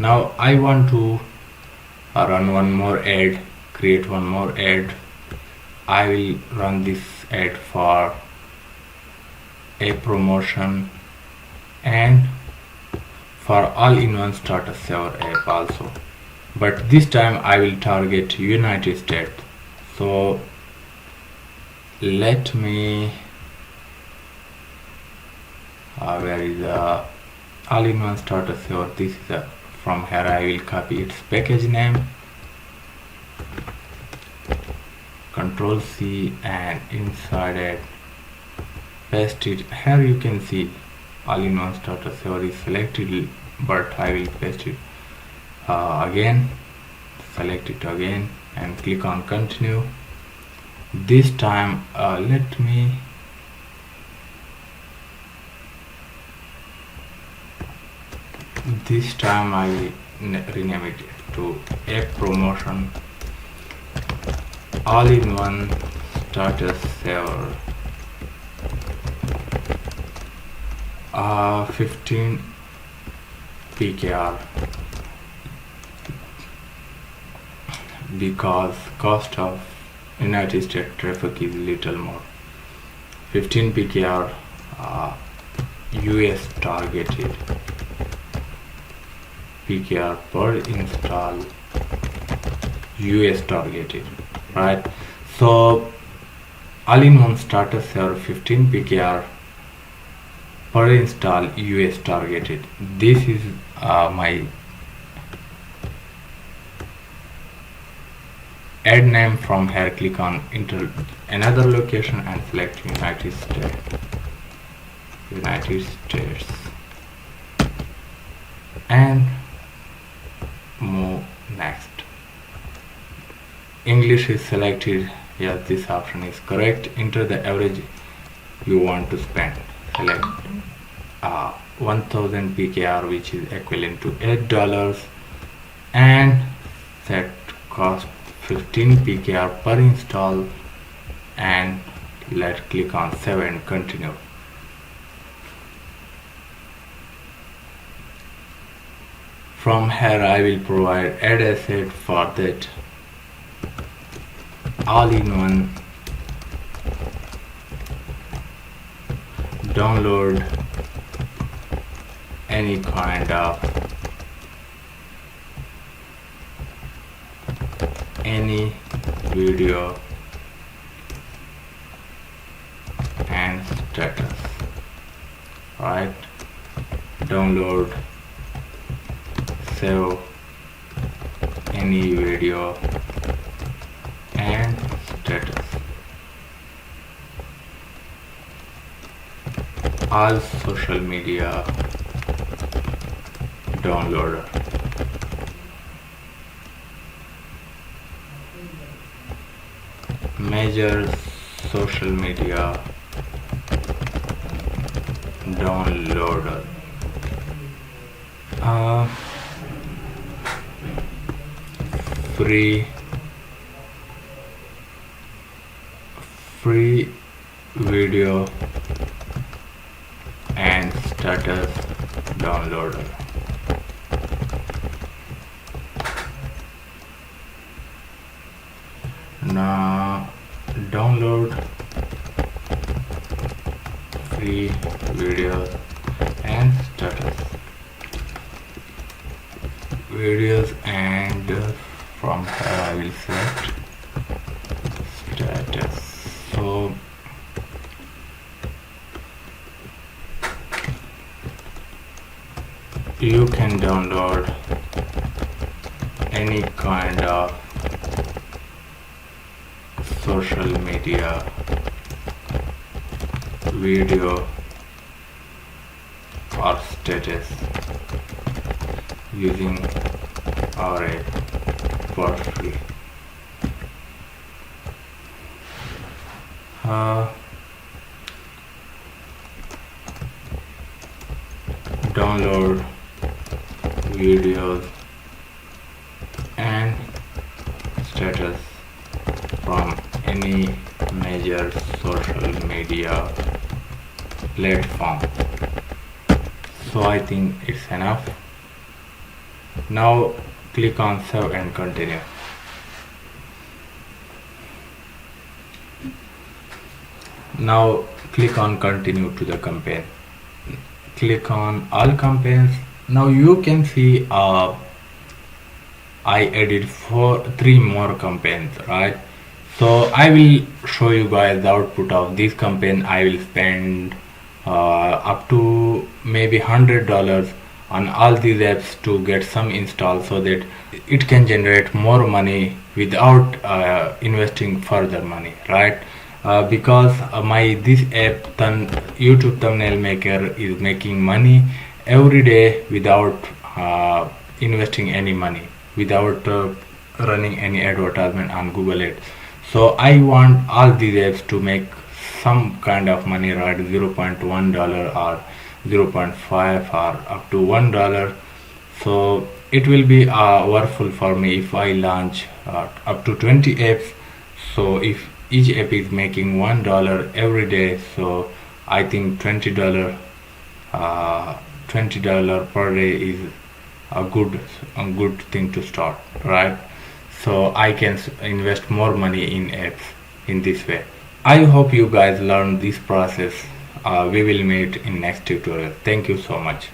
Now I want to run one more ad, create one more ad. I will run this ad for a promotion and for all-in-one starter saver app also, but this time I will target United States. So let me where is the all-in-one starter saver? This is from here I will copy its package name, Control C, and inside it paste it. Here you can see all-in-one starter saver is selected, but I will paste it again, select it again and click on continue. This time I will rename it to App Promotion All-in-one Starter Saver 15 PKR, because cost of United States traffic is little more. 15 PKR US targeted PKR per install, US targeted, right? So all-in-one starter saver 15 PKR per install, US targeted. This is my ad name. From here click on enter another location and select United States and move next. English is selected. Yes, this option is correct. Enter the average you want to spend. Select 1000 PKR, which is equivalent to $8, and set cost 15 PKR per install, and let's click on save and continue. From here I will provide ad asset for that all-in-one. Download any kind of any video and status, right? Download, save any video and status. All social media downloader. Major social media downloader. Free video and status downloader. Now download free videos and status videos, and from here I will select status. So you can download any kind of social media video or status using our app for free. Download videos and status from any major social media platform. So I think it's enough. Now click on save and continue. Now click on continue to the campaign. Click on all campaigns. Now you can see I added three more campaigns, right? So I will show you guys the output of this campaign. I will spend up to maybe $100 on all these apps to get some install, so that it can generate more money without investing further money, right? Because my this app YouTube thumbnail maker is making money every day without investing any money, without running any advertisement on Google Ads. So I want all these apps to make some kind of money, right? $0.1 or 0.5 or up to $1. So it will be worthwhile for me if I launch up to 20 apps. So if each app is making $1 every day, so I think $20 per day is a good thing to start, right? So I can invest more money in apps in this way. I hope you guys learn this process. We will meet in next tutorial. Thank you so much.